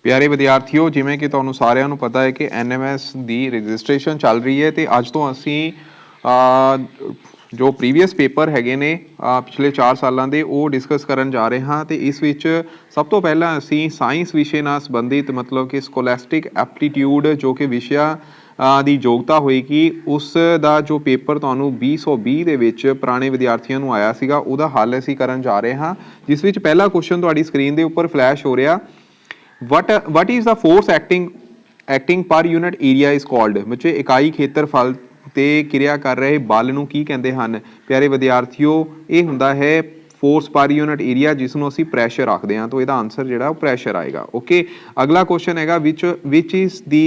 प्यारे विद्यार्थियों, जिमें कि तुहानू सारिਆਂ ਨੂੰ पता है कि NMS ਦੀ रजिस्ट्रेशन चल रही है, तो अज तो असी जो प्रीवियस पेपर हैगे ने पिछले 4 सालों के वो डिस्कस करन जा रहे हाँ। तो इस विच सब तो पहला असी साइंस विषय नाल संबंधित मतलब कि स्कोलैस्टिक एप्टीट्यूड जो कि विषया ਦੀ ਯੋਗਤਾ ਹੋਏਗੀ ਉਸ ਦਾ ਜੋ ਪੇਪਰ ਤੁਹਾਨੂੰ 2020 ਦੇ ਵਿੱਚ ਪੁਰਾਣੇ ਵਿਦਿਆਰਥੀਆਂ ਨੂੰ ਆਇਆ ਸੀਗਾ ਉਹਦਾ ਹੱਲ ਅਸੀਂ ਕਰਨ ਜਾ ਰਹੇ ਹਾਂ, ਜਿਸ ਵਿੱਚ ਪਹਿਲਾ ਕੁਐਸਚਨ ਤੁਹਾਡੀ ਸਕਰੀਨ ਦੇ ਉੱਪਰ ਫਲੈਸ਼ ਹੋ ਰਿਹਾ। what is the force acting per unit area is called। ਬੱਚੇ ਇਕਾਈ ਖੇਤਰਫਲ ਤੇ ਕਿਰਿਆ ਕਰ ਰਹੇ ਬਲ ਨੂੰ ਕੀ ਕਹਿੰਦੇ ਹਨ। ਪਿਆਰੇ ਵਿਦਿਆਰਥੀਓ, ਇਹ ਹੁੰਦਾ ਹੈ फोर्स पर यूनिट एरिया जिसनों असी प्रैशर आखते हैं, तो यदा आंसर जो प्रैशर आएगा। ओके, अगला क्वेश्चन है which is the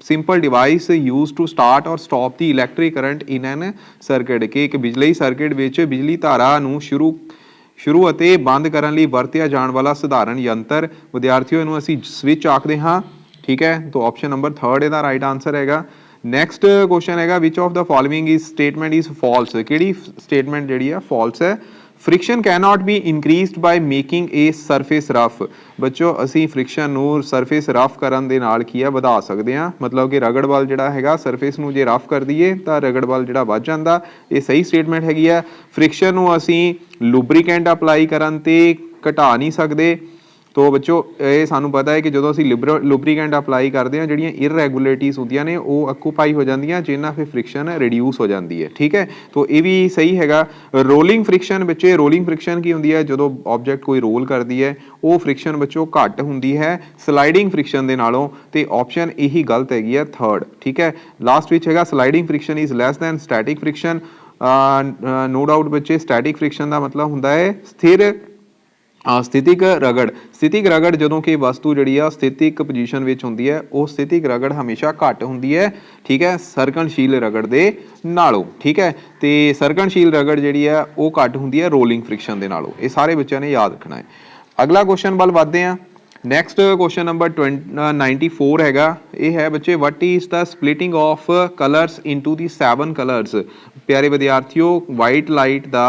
simple device use to start or stop the electric current in an circuit कि एक बिजली सर्किट विच बिजली धारा नूं शुरू ਅਤੇ ਬੰਦ ਕਰਨ ਲਈ ਵਰਤਿਆ ਜਾਣ ਵਾਲਾ ਸਧਾਰਨ ਯੰਤਰ ਵਿਦਿਆਰਥੀਓ ਇਹਨੂੰ ਅਸੀਂ ਸਵਿਚ ਆਖਦੇ ਹਾਂ। ਠੀਕ ਹੈ, तो ऑप्शन नंबर 3 ਇਹਦਾ ਰਾਈਟ ਆਂਸਰ ਹੈਗਾ। ਨੈਕਸਟ ਕੁਐਸਚਨ ਹੈਗਾ which of the following is statement is false. ਕਿਹੜੀ ਸਟੇਟਮੈਂਟ ਜਿਹੜੀ ਆ ਫਾਲਸ ਹੈ। Friction cannot be increased by making a surface rough. बच्चों असी फ्रिक्शन नूं सरफेस रफ करन दे नाल की वधा सकते हैं, मतलब कि रगड़ बल जिहड़ा हैगा सरफेस नूं जे रफ कर दईए तो रगड़ बल जिहड़ा वध जांदा। ये सही स्टेटमेंट हैगी है। फ्रिक्शन नूं असी लुब्रीकेंट अप्लाई करन ते घटा नहीं सकते। तो बच्चों ये सानू पता है कि जो असी लुब्रीकेंट अप्लाई करते हैं जिहड़ियां इररेगुलरिटीज़ होंदियां ने वो ऑक्यूपाई हो जांदियां, जिन्हां फिर फ्रिक्शन रिड्यूस हो जाती है। ठीक है, तो ये भी सही हैगा। रोलिंग फ्रिक्शन बच्चे रोलिंग फ्रिक्शन की होंदी है, जो ऑब्जेक्ट कोई रोल करती है वो फ्रिक्शन बच्चों घट होंदी है स्लाइडिंग फ्रिक्शन के नालों, तो ऑप्शन यही गलत हैगी है 3rd। ठीक है, लास्ट विच हैगा sliding friction is less than static friction. No doubt बच्चे स्टैटिक फ्रिक्शन का मतलब होंदा है स्थिर स्थितिक रगड़। स्थितिक रगड़ जो कि वस्तु जी स्थितिक पोजीशन में होंगी है, वो स्थितिक रगड़ हमेशा घट होंगी है। ठीक है, सर्कनशील रगड़ दे नालों। ठीक है, तो सर्कनशील रगड़ जी है वो घट होंगी है रोलिंग फ्रिक्शन के नालों। ये सारे बच्चों ने याद रखना है। अगला क्वेश्चन वाल बढ़ते हैं। नैक्सट क्वेश्चन नंबर 94 हैगा। ये है बच्चे what is the splitting of colours into the 7 colours. प्यारे विद्यार्थियों, वाइट लाइट का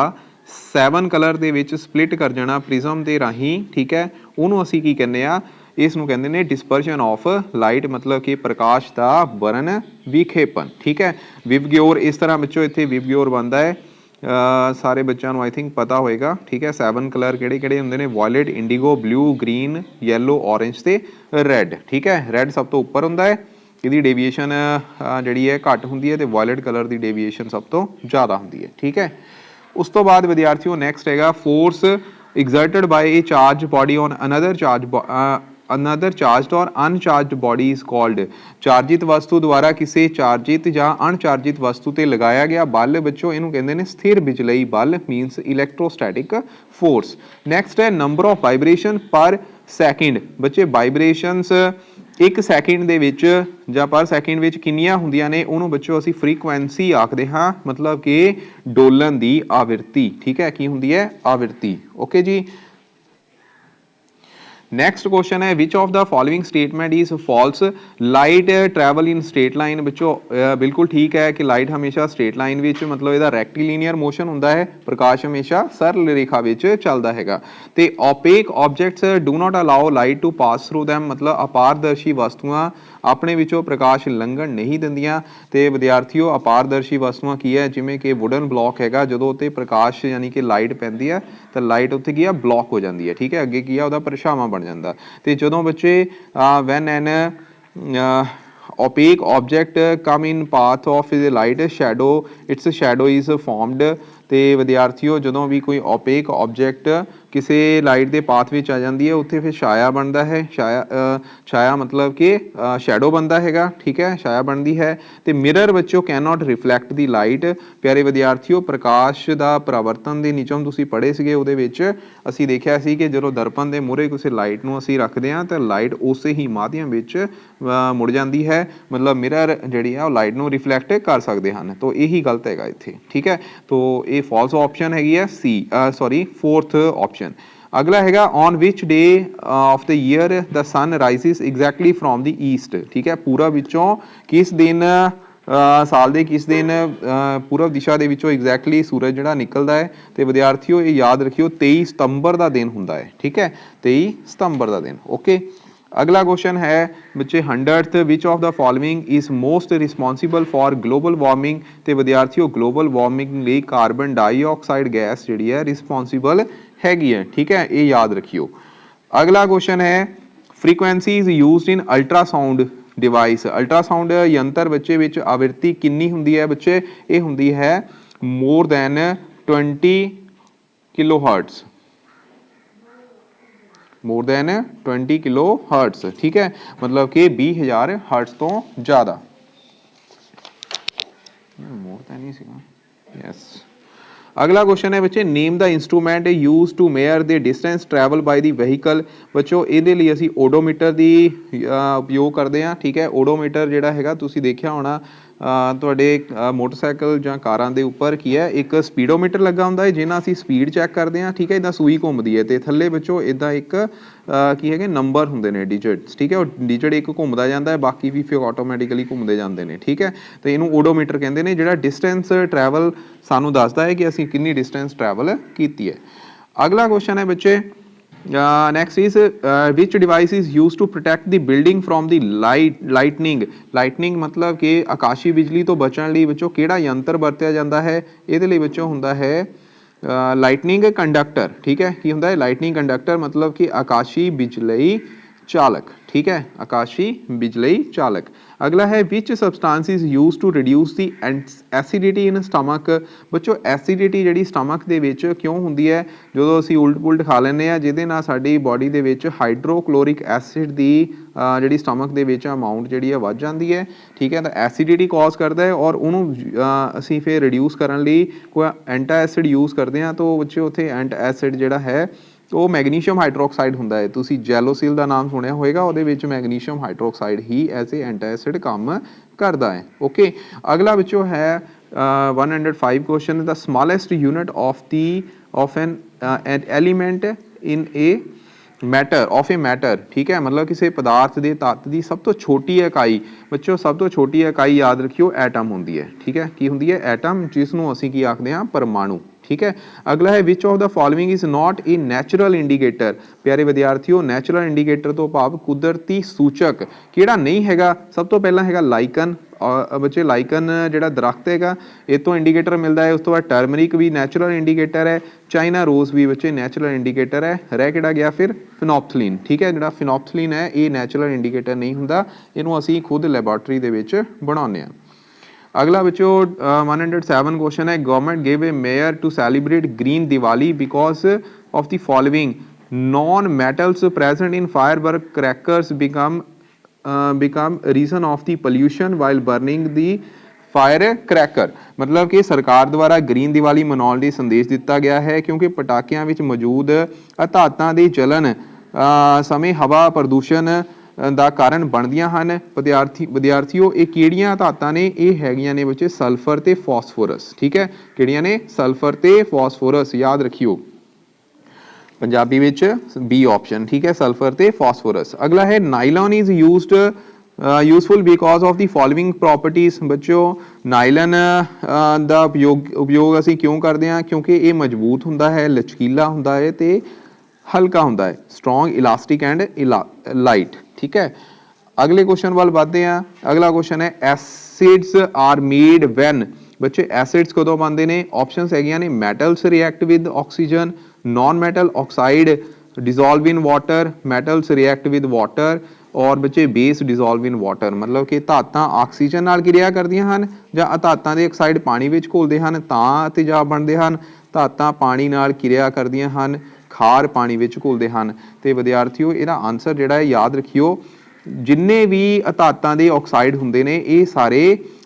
7 कलर ਦੇ ਵਿੱਚ ਸਪਲਿਟ ਕਰ ਜਾਣਾ ਪ੍ਰਿਜ਼ਮ ਦੇ ਰਾਹੀਂ। ਠੀਕ ਹੈ, ਉਹਨੂੰ ਅਸੀਂ ਕੀ ਕਹਿੰਦੇ ਆ, ਇਸ ਨੂੰ ਕਹਿੰਦੇ ਨੇ ਡਿਸਪਰਸ਼ਨ ਆਫ ਲਾਈਟ, मतलब कि प्रकाश ਦਾ ਵਰਨ ਵਿਖੇਪਨ। ठीक है, विवग्योर इस तरह बच्चों इतने विवग्योर बनता है, सारे बच्चों आई थिंक पता होएगा। ठीक है, 7 कलर किहड़े होंदे ने violet, indigo, blue, green, yellow, orange ते रैड। ठीक है, रैड सब तो उपर हुंदा है, ਇਹਦੀ डेविएशन ਜਿਹੜੀ है घट होंदी है, तो वायलेट कलर की डेविएशन सब तो ज़्यादा होंदी है। ठीक है, उस तो बाद विद्यार्थियों नैक्सट हैगा force exerted by A charge body on another charged और अनचार्जड बॉडी इज कॉल्ड। चार्जित वस्तु द्वारा किसी चार्जित या अनचार्जित वस्तु ते लगाया गया बल बच्चों इनू कहते हैं स्थिर बिजलई बल, मीनस इलैक्ट्रोस्टैटिक फोर्स। नैक्सट है नंबर ऑफ वाइब्रेशन पर सैकेंड। बच्चे वाइब्रेशनस एक सैकेंड दे विच ਜਾਂ पर सैकेंड विच किन्नियां ਹੁੰਦੀਆਂ ਨੇ ਉਹਨੂੰ ਬੱਚੋ ਅਸੀਂ ਫ੍ਰੀਕੁਐਂਸੀ ਆਖਦੇ ਹਾਂ, मतलब कि ਡੋਲਣ ਦੀ ਆਵਿਰਤੀ। ठीक है, ਕੀ ਹੁੰਦੀ ਹੈ ਆਵਿਰਤੀ। ओके जी, नैक्सट क्वेश्चन है which of the following statement is false. Light travel in straight line. बच्चों बिल्कुल ठीक है कि लाइट हमेशा स्ट्रेट लाइन विच मतलब इसका रेक्टिलीनियर मोशन होंदा है, प्रकाश हमेशा सरल रेखा विच चलता हैगा। ते opaque objects do not allow light to pass through them, मतलब अपारदर्शी वस्तुआं अपने विचों प्रकाश लंघण नहीं दिंदियां। ते विद्यार्थियों अपारदर्शी वस्तुआं की है, जिमें कि वुडन ब्लॉक हैगा, जो उत्ते प्रकाश यानी कि लाइट पैंदी है तो लाइट उत्ते की है ब्लॉक हो जाती है। ठीक है, अगे की है उहदा परछावां बन जाता। तो जो बच्चे when an opaque object come in path of the light shadow its shadow is formed. तो विद्यार्थियों जो भी कोई ओपेक ऑब्जेक्ट किसी लाइट के पाथ में आ जाती है उत्थे फिर छाया बनता है। छाया मतलब कि शैडो बनता है। ठीक है, छाया बनती है। तो मिरर बच्चों can not reflect the light. प्यारे विद्यार्थियों, प्रकाश का परावर्तन के नियम तुसीं पढ़े सीगे, उहदे विच असीं देखिया सी कि जो दर्पण के मूहरे किसी लाइट नूं असीं रखते हैं तो लाइट उस ही माध्यम विच मुड़ जाती है, मतलब मिरर जिहड़ी है लाइट नूं रिफ्लैक्ट कर सकते हैं। तो यही गलत हैगा इत्थे। ठीक है, तो ये फॉल्स ऑप्शन हैगी है सी, सॉरी 4th ऑप्शन। अगला हैगा on which day of the year the sun rises exactly from the east. ठीक है, पूरब विचों किस दिन साल के किस दिन पूरब दिशा के विचों एग्जैक्टली सूरज जिहड़ा निकलता है। तो विद्यार्थियों ये याद रखियो 23 सितंबर का दिन हुंदा है। ठीक है, 23 सितंबर का दिन। ओके, अगला क्वेश्चन है बच्चे 100th which of the following is most responsible for global warming ते विद्यार्थियों ग्लोबल वार्मिंग ਲਈ कार्बन डाइऑक्साइड गैस ਜਿਹੜੀ है रिस्पॉन्सिबल हैगी है ठीक है ये याद रखियो। अगला क्वेश्चन है frequency is used in ultrasound device ultrasound यंत्र बच्चे विच आवृत्ति कितनी हुंदी है बच्चे ये हुंदी है more than 20 kilohertz more than 20 kilohertz ठीक है मतलब कि 20,000 हर्ट्स तो ज़्यादा मोर दैन ही सीगा यस। अगला क्वेश्चन है बच्चे name the instrument use to measure the distance travel by the vehicle बच्चों ये लिए असी ओडोमीटर की उपयोग करते हैं ठीक है ओडोमीटर जिहड़ा हैगा तुसी देखिया होना ਤੁਹਾਡੇ मोटरसाइकिल ਜਾਂ ਕਾਰਾਂ ਦੇ ਉੱਪਰ ਕੀ ਹੈ ਇੱਕ ਸਪੀਡੋਮੀਟਰ ਲੱਗਾ ਹੁੰਦਾ ਹੈ ਜਿਹਨਾਂ ਅਸੀਂ ਸਪੀਡ ਚੈੱਕ ਕਰਦੇ ਹਾਂ ਠੀਕ ਹੈ ਇਦਾਂ ਸੂਈ ਘੁੰਮਦੀ ਹੈ ਤੇ ਥੱਲੇ ਵਿੱਚੋਂ ਇਦਾਂ ਇੱਕ ਕੀ ਹੈਗੇ ਨੰਬਰ ਹੁੰਦੇ ਨੇ ਡਿਜਿਟਸ ਠੀਕ ਹੈ ਉਹ ਡਿਜਿਟ ਇੱਕ ਘੁੰਮਦਾ ਜਾਂਦਾ ਹੈ ਬਾਕੀ ਵੀ ਫਿਰ ਆਟੋਮੈਟਿਕਲੀ ਘੁੰਮਦੇ ਜਾਂਦੇ ਨੇ ਠੀਕ ਹੈ ਤੇ ਇਹਨੂੰ ਓਡੋਮੀਟਰ ਕਹਿੰਦੇ ਨੇ ਜਿਹੜਾ ਡਿਸਟੈਂਸ ਟਰੈਵਲ ਸਾਨੂੰ ਦੱਸਦਾ ਹੈ ਕਿ ਅਸੀਂ ਕਿੰਨੀ ਡਿਸਟੈਂਸ ਟਰੈਵਲ ਕੀਤੀ ਹੈ। ਅਗਲਾ ਕੁਐਸਚਨ ਹੈ ਬੱਚੇ next is which device is used to protect the building from the lightning मतलब कि आकाशी बिजली तो बचण लई बच्चों किहड़ा यंत्र वरतिया जांदा है इहदे लई बच्चों हुंदा है लाइटनिंग कंडक्टर ठीक है की हुंदा है लाइटनिंग कंडक्टर मतलब कि आकाशी बिजलई चालक ठीक है आकाशी बिजलई चालक। अगला है which substance is use to reduce the acidity in stomach बच्चों एसिडिटी जिहड़ी स्टमक दे विच क्यों हुंदी है जदों असीं उल्ट पुल्ट खा लैंदे आ जिहदे नाल साडी बॉडी दे विच हाइड्रोक्लोरिक एसिड दी जिहड़ी स्टमक दे विच अमाउंट जिहड़ी है वध जांदी है ठीक है तो एसिडिटी कॉज करदा है और उहनूं असीं फिर रिड्यूस करन लई कोई एंटा एसिड यूज़ करदे हां तो बच्चों उत्थे एंटा एसिड जिहड़ा है तो मैगनीशियम हाइड्रोक्साइड होंदा है तुसी जैलोसिल का नाम सुनिया होएगा उहदे विच मैगनीशियम हाइड्रोक्साइड ही एज ए एंटासिड काम करता है ओके। अगला बच्चों है 105 question the smallest unit of an element in a matter of a matter ठीक है मतलब किसी पदार्थ के तत्त की सब तो छोटी इकाई बच्चों सब तो छोटी इकाई याद रखियो एटम होंदी है ठीक है की होंदी है एटम जिसनों असीं की आखदे हां परमाणु ठीक है। अगला है which of the following is not a natural indicator प्यारे विद्यार्थियों नैचुरल इंडीकेटर तो भाव कुदरती सूचक किहड़ा नहीं हैगा सब तो पहला हैगा लाइकन और बच्चे लाइकन जिहड़ा दरख्त हैगा ये तो इंडीकेटर मिलता है उस तो बाद टर्मरिक भी नैचुरल इंडीकेटर है चाइना रोज भी बच्चे नैचुरल इंडीकेटर है रह किहड़ा गया फिर फिनोप्थलीन ठीक है जिहड़ा फिनोप्थलीन है ये नैचुरल इंडीकेटर नहीं हुंदा इहनूं असीं खुद लैबोरेटरी दे विच बनाउने आ। अगला बच्चों 107 क्वेश्चन है government give a measure to celebrate green Diwali because of the following non metals present in firework crackers become reason of the pollution while burning the fire cracker मतलब कि सरकार द्वारा ग्रीन दिवाली मनाने ਲਈ संदेश दिता गया है क्योंकि पटाखियां विच मौजूद धातां दी जलन समय हवा प्रदूषण ਦਾ ਕਾਰਨ ਬਣਦੀਆਂ ਹਨ। ਵਿਦਿਆਰਥੀਓ ਇਹ ਕਿਹੜੀਆਂ ਧਾਤਾਂ ਨੇ ਇਹ ਹੈਗੀਆਂ ਨੇ ਬੱਚੇ ਸਲਫਰ ਤੇ ਫਾਸਫੋਰਸ ਠੀਕ ਹੈ ਕਿਹੜੀਆਂ ਨੇ ਸਲਫਰ ਤੇ ਫਾਸਫੋਰਸ ਯਾਦ ਰੱਖਿਓ ਪੰਜਾਬੀ ਵਿੱਚ ਬੀ ਆਪਸ਼ਨ ਠੀਕ ਹੈ ਸਲਫਰ ਤੇ ਫਾਸਫੋਰਸ। ਅਗਲਾ ਹੈ nylon is used useful because of the following properties बच्चों नाइलन का उपयोग असीं क्यों करते हैं क्योंकि ये मजबूत हुंदा है लचकीला हुंदा है ते हल्का हुंदा है स्ट्रॉन्ग इलास्टिक एंड लाइट ठीक है। अगले क्वेश्चन वाल बढ़ते हैं। अगला क्वेश्चन है एसिड्स आर मेड वैन बच्चे एसिड्स कदों बनते हैं ऑप्शनस हैगियां ने metals react with oxygen non metal oxide dissolve in water metals react with water और बच्चे बेस डिजोल्व इन वाटर मतलब कि धातां ऑक्सीजन नाल क्रिया करदियां हन जां धातां दे ऑक्साइड पानी विच घुलदे हन तां तेजाब बनदे हन धातां पानी नाल क्रिया करदियां हन खार पानी विच घुलदे हन। ते विद्यार्थियों इहदा आंसर जिहड़ा है याद रखियो जिन्ने भी धातां दे ऑक्साइड हुंदे ने ये सारे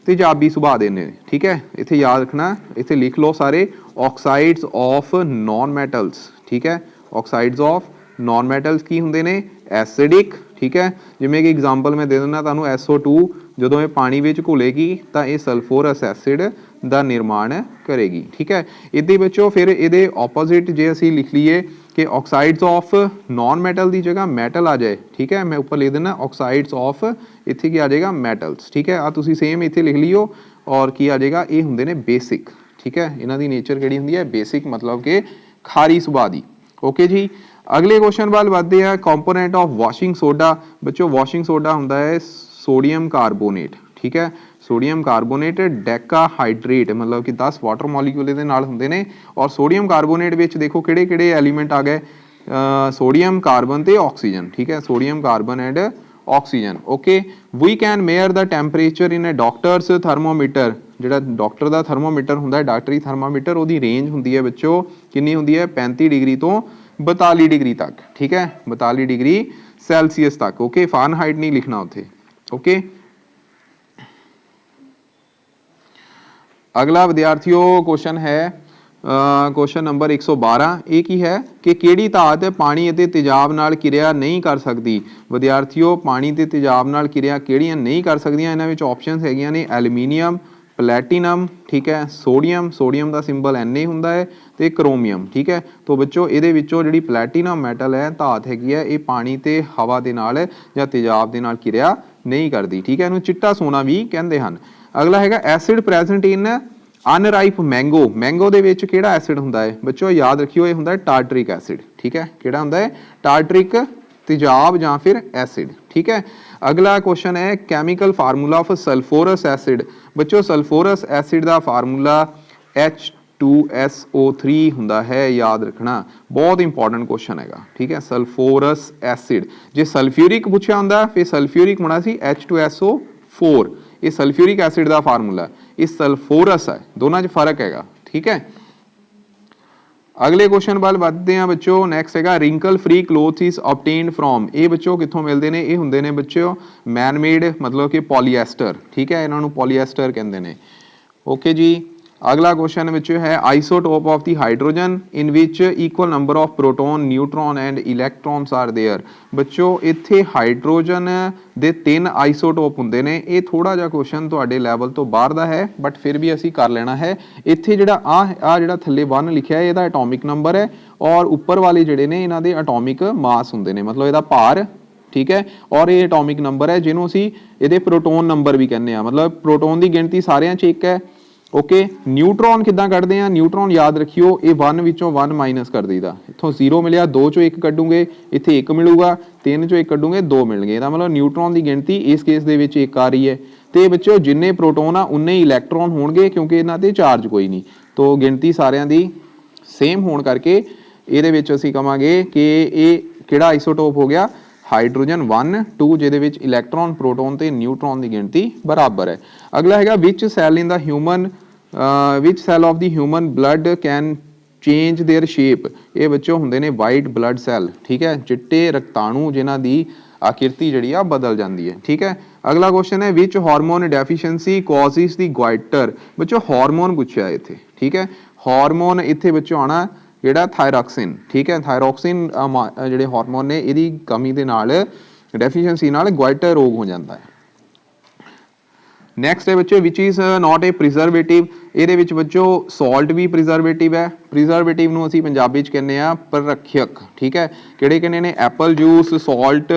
तेजाबी सुभाਅ दे ने ठीक है इत्थे याद रखना इत्थे लिख लो सारे ऑक्साइड्स ऑफ नॉन मैटल्स ठीक है ऑक्साइड्स ऑफ नॉन मैटल्स की हुंदे ने एसिडिक ठीक है जिवें कि एग्जाम्पल मैं दे दिंदा तुहानूं SO2 जदों ये पानी विच घुलेगी तो ये सल्फोरस एसिड का निर्माण करेगी ठीक है। इहदे बच्चों फिर ये ऑपोजिट जे असीं लिख लीए कि ऑक्साइड्स ऑफ नॉन मैटल की जगह मैटल आ जाए ठीक है मैं ऊपर लिख देना ऑक्साइड्स ऑफ इत्थे की आ जाएगा मैटल्स ठीक है आ तुसीं सेम इत्थे लिख लियो और की आ जाएगा ये हुंदे ने बेसिक ठीक है इन्हां दी नेचर किहड़ी हुंदी है बेसिक मतलब कि खारी सुभाਅ दी ओके जी। अगले क्वेश्चन वाल बढ़ते हैं। कंपोनेंट ऑफ वॉशिंग सोडा, बच्चों वॉशिंग सोडा होता है सोडियम कार्बोनेट, ठीक है, सोडियम कार्बोनेट डेकाहाइड्रेट, मतलब कि 10 वाटर मॉलिक्यूल दे नाल हुंदे ने। और सोडियम कार्बोनेट विच देखो किहड़े किहड़े एलीमेंट आ गए, सोडियम कार्बन ते ऑक्सीजन, ठीक है, sodium carbon and oxygen. Okay, we can measure the temperature in a doctor's thermometer, ਜਿਹੜਾ ਡਾਕਟਰ ਦਾ ਥਰਮੋਮੀਟਰ ਹੁੰਦਾ ਹੈ, ਡਾਕਟਰੀ ਥਰਮੋਮੀਟਰ, ਉਹਦੀ ਰੇਂਜ ਹੁੰਦੀ ਹੈ ਬੱਚੋ ਕਿੰਨੀ ਹੁੰਦੀ ਹੈ 35 ਡਿਗਰੀ ਤੋਂ 42 ਡਿਗਰੀ ਤੱਕ, ਠੀਕ ਹੈ, 42 ਡਿਗਰੀ ਸੈਲਸੀਅਸ ਤੱਕ। ਓਕੇ, ਫਾਰਨਹਾਈਟ ਨਹੀਂ ਲਿਖਣਾ ਉੱਥੇ। ਓਕੇ, ਅਗਲਾ ਵਿਦਿਆਰਥੀਓ ਕੁਐਸਚਨ ਹੈ क्वेश्चन नंबर 112। ये की है कि किहड़ी धात पानी अते तेजाब नाल किरिया नहीं कर सकती। विद्यार्थियों पानी ते तेजाब नाल किरिया किहड़ियां नहीं कर सकदियां, इन्हां विच ऑप्शनस हैगियां ने एल्यूमीनियम, प्लैटिनम, ठीक है, सोडियम, सोडियम का सिंबल Na हुंदा है, ते क्रोमियम, ठीक है। तो बच्चों इहदे विचों जिहड़ी प्लैटिनम मैटल है धात हैगी है, ये पानी ते हवा दे नाल जां तेजाब दे नाल किरिया नहीं करती, ठीक है, इहनूं चिट्टा सोना भी कहंदे हन। अगला हैगा acid present in unripe mango, mango दे विच किहड़ा एसिड हुंदा है बच्चों, याद रखियो ये हुंदा है टार्टरिक एसिड, ठीक है, किहड़ा हुंदा है टार्टरिक, तेजाब जां फिर एसिड, ठीक है। अगला क्वेश्चन है कैमिकल फार्मूला ऑफ सल्फोरस एसिड, बच्चों सल्फोरस एसिड का फार्मूला H2SO3 हुंदा है, याद रखना, बहुत इंपॉर्टेंट क्वेश्चन हैगा, ठीक है। सल्फोरस एसिड जे सल्फ्यूरिक पूछा हुंदा फिर सल्फ्यूरिक होना सी H2SO4, ये सल्फ्यूरिक एसिड का फार्मूला, ये सल्फोरस है, दोनों च फर्क हैगा, ठीक है। अगले क्वेश्चन वाल बढ़ते हैं बच्चों। नैक्सट हैगा wrinkle free cloth is obtained from, ये बच्चों कितों मिलते हैं, ये हुंदे ने बच्चों मैन मेड, मतलब कि पॉलीएस्टर, ठीक है, इन्हों पॉलीएस्टर कहते हैं। ओके जी, अगला क्वेश्चन बच्चों है isotope of the hydrogen in which equal number of proton, neutron and electrons are there. बच्चों इत्थे हाइड्रोजन दे 3 आइसोटोप हुंदे ने, ये थोड़ा जिहा क्वेश्चन तुहाडे लैवल तो बाहर दा है, बट फिर भी असीं कर लेना है। इत्थे जिहड़ा आ जिहड़ा थल्ले 1 लिखिआ है, इहदा एटॉमिक नंबर है, और उपर वाले जिहड़े ने इन्हां दे एटॉमिक मास हुंदे ने, मतलब इहदा भार, ठीक है, और ये एटॉमिक नंबर है जिन्हों असीं इहदे प्रोटोन नंबर भी कहने आ, मतलब प्रोटोन की गिणती सारिਆਂ 'ਚ एक है। ओके, न्यूट्रॉन किद्दां कढदे आ, न्यूट्रॉन याद रखियो ये 1 विचों 1 माइनस कर दईदा, इत्थों 0 मिलिया 2 चों 1 कढूंगे, इत्थे 1 मिलूगा, 3 चों 1 कढूंगे 2 मिलणगे, इहदा मतलब न्यूट्रॉन की गिणती इस केस दे विच 1 आ रही है। तो बच्चों जिन्ने प्रोटोन आ उन्ने ही इलैक्ट्रॉन होणगे, क्योंकि इन्हां ते चार्ज कोई नहीं, तो गिणती सारिਆਂ दी सेम होण करके इहदे विच असीं कहांगे कि ये किहड़ा आइसोटोप हो गया, हाइड्रोजन 1 2, जिहदे विच इलैक्ट्रॉन, प्रोटोन ते न्यूट्रॉन की गिणती बराबर है। अगला हैगा which cell in the human which cell of the human blood can change their shape, ये बच्चों हुंदे ने वाइट ब्लड सैल, ठीक है, चिट्टे रक्ताणु जिन्हां दी आकृति जिहड़ी आ बदल जाती है, ठीक है। अगला क्वेश्चन है which hormone deficiency causes the goitre, बच्चों हार्मोन पूछा इत्थे, ठीक है, हार्मोन इत्थे बच्चों आना जिहड़ा थायरॉक्सिन, ठीक है, थायरॉक्सिन जिहड़े हार्मोन ने इहदी कमी दे नाल डेफिशिएंसी नाल ग्वाइटर रोग हो जाता है। नैक्सट है बच्चों which is not a preservative, ये बच्चों सॉल्ट भी प्रिजर्वेटिव है, प्रिजर्वेटिव नूं असीं पंजाबी च कहने आ प्ररक्षक, ठीक है, किहड़े कहने ने एप्पल जूस, सॉल्ट,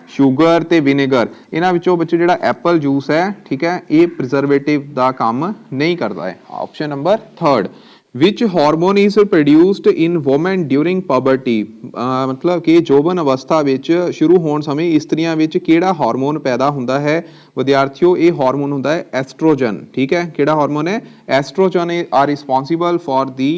शुगर ते विनेगर, इन्हां विचों बच्चों जिहड़ा एप्पल जूस है, ठीक है, ये प्रिजर्वेटिव दा काम नहीं करता है। Option number 3, which hormone is produced in women during puberty, मतलब कि जोबन अवस्था विच शुरू होने समय स्त्रियां विच किहड़ा हार्मोन पैदा हुंदा है। विद्यार्थियों ये हार्मोन हुंदा है एस्ट्रोजन, ठीक है, किहड़ा हार्मोन है estrogen are responsible for the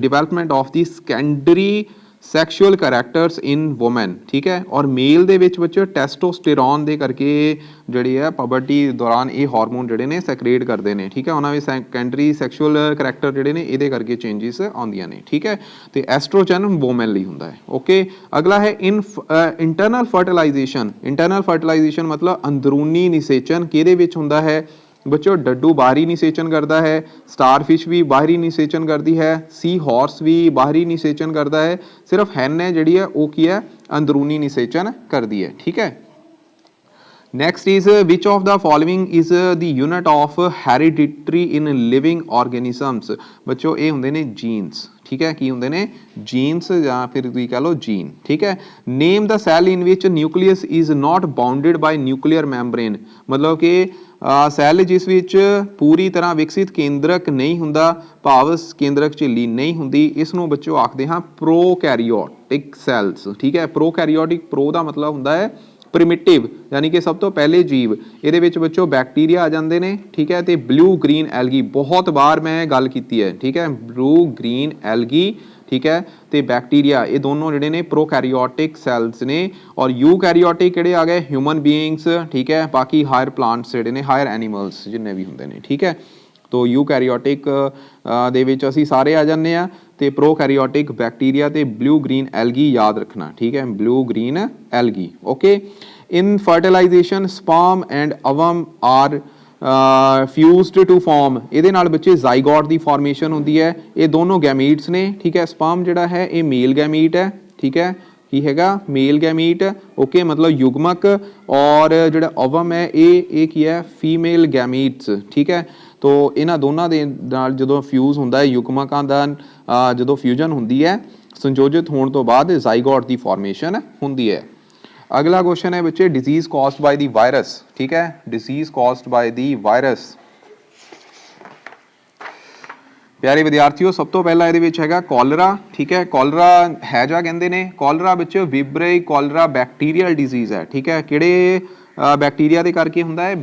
development of the secondary sexual characters in women, ठीक है, और मेल दे विच बच्चों टेस्टोस्टेरॉन दे करके जिहड़ी है पबर्टी दौरान ये हार्मोन जिहड़े ने सैक्रेट करते हैं, ठीक है, उन्होंने सैकेंडरी सैक्शुअल करैक्टर जिहड़े ने इहदे करके चेंजिस आउंदियां ने, ठीक है, तो एस्ट्रोजन वोमेन लई हुंदा है। ओके, अगला है इंटरनल फर्टिलाइजेशन, इंटरनल फर्टिलाइजेशन मतलब अंदरूनी निषेचन किहदे विच हुंदा है बच्चों, डड्डू बाहरी निषेचन करता है, स्टारफिश भी बाहरी निषेचन करती है, सी हॉर्स भी बाहरी निषेचन करता है, सिर्फ हैन है जिहड़ी है वो की है अंदरूनी निषेचन करती है, ठीक है। Next is which of the following is the unit of heredity in living organisms, बच्चों ये होंगे ने जीन्स, ठीक है, की होंगे ने जीन्स या फिर तुसीं कह लो जीन, ठीक है। Name the cell in which nucleus is not bounded by nuclear membrane, मतलब कि ਸੈੱਲ ਜਿਸ ਵਿੱਚ ਪੂਰੀ ਤਰ੍ਹਾਂ ਵਿਕਸਿਤ ਕੇਂਦਰਕ ਨਹੀਂ ਹੁੰਦਾ, ਭਾਵ ਕੇਂਦਰਕ ਝਿੱਲੀ ਨਹੀਂ ਹੁੰਦੀ, ਇਸ ਨੂੰ ਬੱਚੋ ਆਖਦੇ ਹਾਂ ਪ੍ਰੋਕੈਰੀਓਟਿਕ ਸੈਲਸ। ਠੀਕ ਹੈ, ਪ੍ਰੋਕੈਰੀਓਟਿਕ, ਪ੍ਰੋ ਦਾ ਮਤਲਬ ਹੁੰਦਾ ਹੈ ਪ੍ਰਿਮਿਟਿਵ, यानी कि सब तो पहले जीव। ये बच्चों बैक्टीरिया आ जाते हैं। ठीक है, तो ब्लू ग्रीन एलगी बहुत बार मैं गल की है। ठीक है, ब्लू ग्रीन एलगी, ठीक है, तो बैक्टीरिया, ये दोनों जोड़े ने प्रोकैरियोटिक सैल्स ने। और यूकैरियोटिक जोड़े आ गए ह्यूमन बीइंग्स। ठीक है, बाकी हायर प्लांट्स जोड़े ने, हायर एनीमल्स जिन्ने भी होंगे ने। ठीक है, तो यूकैरियोटिक दे विच असीं सारे आ जाते हैं, तो प्रोकैरियोटिक बैक्टीरिया तो ब्लू ग्रीन एलगी याद रखना। ठीक है, blue green algae. Okay, in fertilization sperm and ovum are fused to form, ये नाल बच्चे जाइगोट की फॉर्मेशन होती है। ये दोनों गैमीट्स ने। ठीक है, स्पर्म जिहड़ा है ये मेल गैमीट है। ठीक है, की हैगा मेल गैमीट। ओके, मतलब युग्मक। और जिहड़ा ओवम है ये की है फीमेल गैमीट्स। ठीक है, तो इन्हां दोनों दे नाल जदों फ्यूज हुंदा है, युग्मकां दा जदों फ्यूजन हुंदी है, संयोजित होने तो बाद जाइगोट की फॉर्मेशन हुंदी है। अगला क्वेश्चन है बच्चे disease caused by the virus. ठीक है, disease caused by the virus. प्यारे विद्यार्थियों, सब तो पहला ये हैगा कॉलरा। ठीक है, कॉलरा हैजा कहते हैं। कॉलरा बच्चों विब्रेई कॉलरा बैक्टीरियल डिजीज है। ठीक है, किहड़े बैक्टीरिया के करके होंदा है,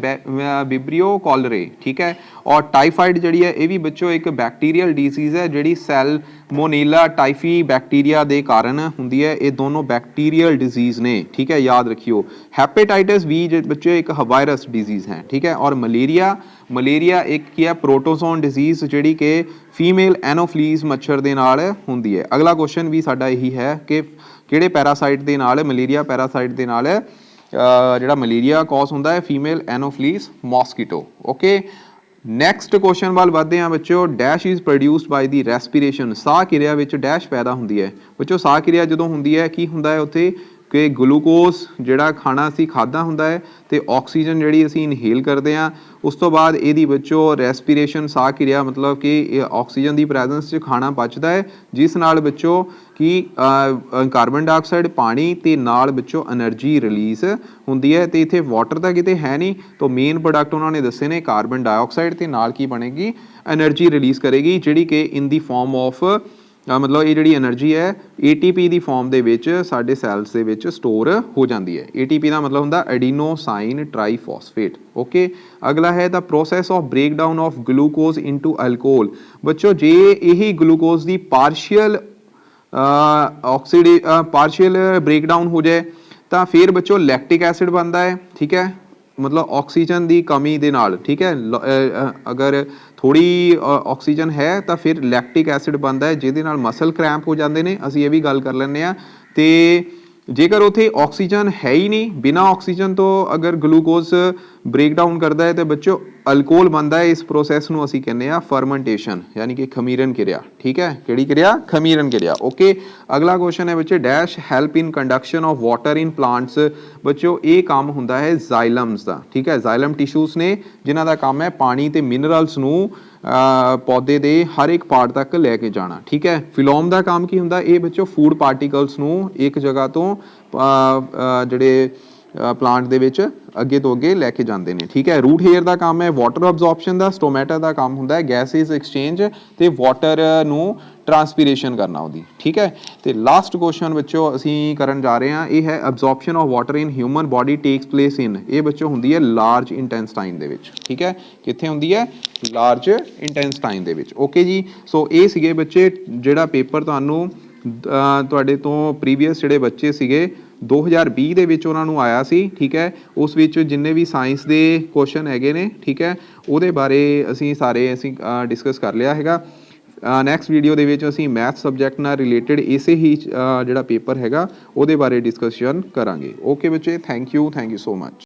विब्रियो कॉलरे। ठीक है, और टाइफाइड जी है ये भी बच्चों एक बैक्टीरियल डिजीज है जी सैल्मोनेला टाइफी बैक्टीरिया के कारण होंदी है। ये दोनों बैक्टीरियल डिजीज ने। ठीक है, याद रखियो। हैपेटाइटिस बी बच्चों एक वायरस डिजीज है। ठीक है, और मलेरिया, मलेरिया एक की है प्रोटोजोन डिजीज जी कि फीमेल एनोफ्लीज मच्छर के नाल होंदी है। अगला क्वेश्चन भी साडा यही है कि किहड़े पैरासाइट के नाल, मलेरिया पैरासाइट के नाल जिहड़ा मलेरिया कॉज होंदा है female एनोफ्लीस mosquito. Okay, next question वाल वधदे हां बच्चों। Dash is produced by the respiration, Sah किरिया विच डैश पैदा हुंदी है। बच्चों साह किरिया जदों हुंदी है की हुंदा है उत्थे कि ग्लूकोज जिहड़ा खाना असीं खाधा हुंदा है ते ऑक्सीजन जिहड़ी असीं इनहेल करदे हां, उस तो बाद इहदी बच्चों रेस्पिरेशन साह किरिया मतलब कि ऑक्सीजन की प्रैजेंस च खाना पचदा है, जिस नाल बच्चों कि कार्बन डाइऑक्साइड पानी ते नाल बच्चों एनर्जी रिलीज हुंदी है। तो इत्थे वाटर तो किते है नहीं, तो मेन प्रोडक्ट उन्होंने दसे ने कार्बन डाइऑक्साइड ते नाल की बनेगी एनर्जी रिलीज करेगी जिहड़ी कि इन दी फॉर्म ऑफ मतलब ये जी एनर्जी है ATP की फॉर्म के विच साडे सैल्स दे विच स्टोर हो जाती है। ATP का मतलब होंदा एडिनोसाइन ट्राईफॉस्फेट। ओके, अगला है the process of break down of glucose into alcohol. बच्चों जे यही ग्लूकोज की पार्शियल पार्शियल ब्रेक डाउन हो जाए तो फिर बच्चों लैक्टिक एसिड बनता है। ठीक है, मतलब ऑक्सीजन की कमी दे नाल। ठीक है, अगर थोड़ी ऑक्सीजन है तो फिर लैक्टिक एसिड बनता है जिहदे नाल मसल क्रैंप हो जाते हैं। असीं ये भी गल कर लैंदे हां। ते जेकर उत्थे ऑक्सीजन है ही नहीं, बिना ऑक्सीजन तो अगर ग्लूकोज ब्रेक डाउन करता है तो बच्चों अल्कोहल बनता है। इस प्रोसैस नूं असीं कहने आ फर्मेंटेशन, यानी कि खमीरन क्रिया। ठीक है, किहड़ी क्रिया? खमीरन क्रिया। ओके, अगला क्वेश्चन है बच्चे dash help in conduction of water in plants. बच्चों ये काम होंदा है जाइलम्स का। ठीक है, जाइलम टिश्यूज ने जिन्हां दा काम है पानी ते मिनरल्स नूं पौधे दे हर एक पार्ट तक लैके जाना। ठीक है, फिलोम का काम की होंदा, ये बच्चों फूड पार्टिकल्स नूं एक जगह तो जिहड़े प्लांट दे विच अगे तो अगे लैके जाते हैं। ठीक है, रूट हेयर का काम है वाटर अब्जॉर्प्शन का। स्टोमेटा का काम होंदा है गैसेज एक्सचेंज ते वाटर नूं ट्रांसपीरेशन करना उहदी। ठीक है, तो लास्ट क्वेश्चन बच्चों असीं करन जा रहे हैं, ये है absorption of water in human body takes place in, ये बच्चों हुंदी है लार्ज इंटेंस्टाइन दे विच। ठीक है, कित्थे हुंदी है? लार्ज इंटेंस्टाइन दे विच। ओके जी, सो ये सीगे बच्चे जिहड़ा पेपर तुहानूं तुहाडे तो प्रीवियस जिहड़े बच्चे सीगे 2020 ਦੇ ਵਿੱਚ ਉਹਨਾਂ ਨੂੰ ਆਇਆ ਸੀ। ਠੀਕ ਹੈ, ਉਸ ਵਿੱਚ ਜਿੰਨੇ ਵੀ ਸਾਇੰਸ ਦੇ ਕੁਐਸਚਨ ਹੈਗੇ ਨੇ, ਠੀਕ ਹੈ, ਉਹਦੇ ਬਾਰੇ ਅਸੀਂ ਸਾਰੇ ਡਿਸਕਸ ਕਰ ਲਿਆ ਹੈਗਾ। ਨੈਕਸਟ ਵੀਡੀਓ ਦੇ ਵਿੱਚ ਅਸੀਂ ਮੈਥ ਸਬਜੈਕਟ ਨਾਲ ਰਿਲੇਟਡ ਇਸੇ ਹੀ ਜਿਹੜਾ ਪੇਪਰ ਹੈਗਾ ਉਹਦੇ ਬਾਰੇ ਡਿਸਕਸ਼ਨ ਕਰਾਂਗੇ। ਓਕੇ ਬੱਚੇ, ਥੈਂਕ ਯੂ ਸੋ ਮਚ।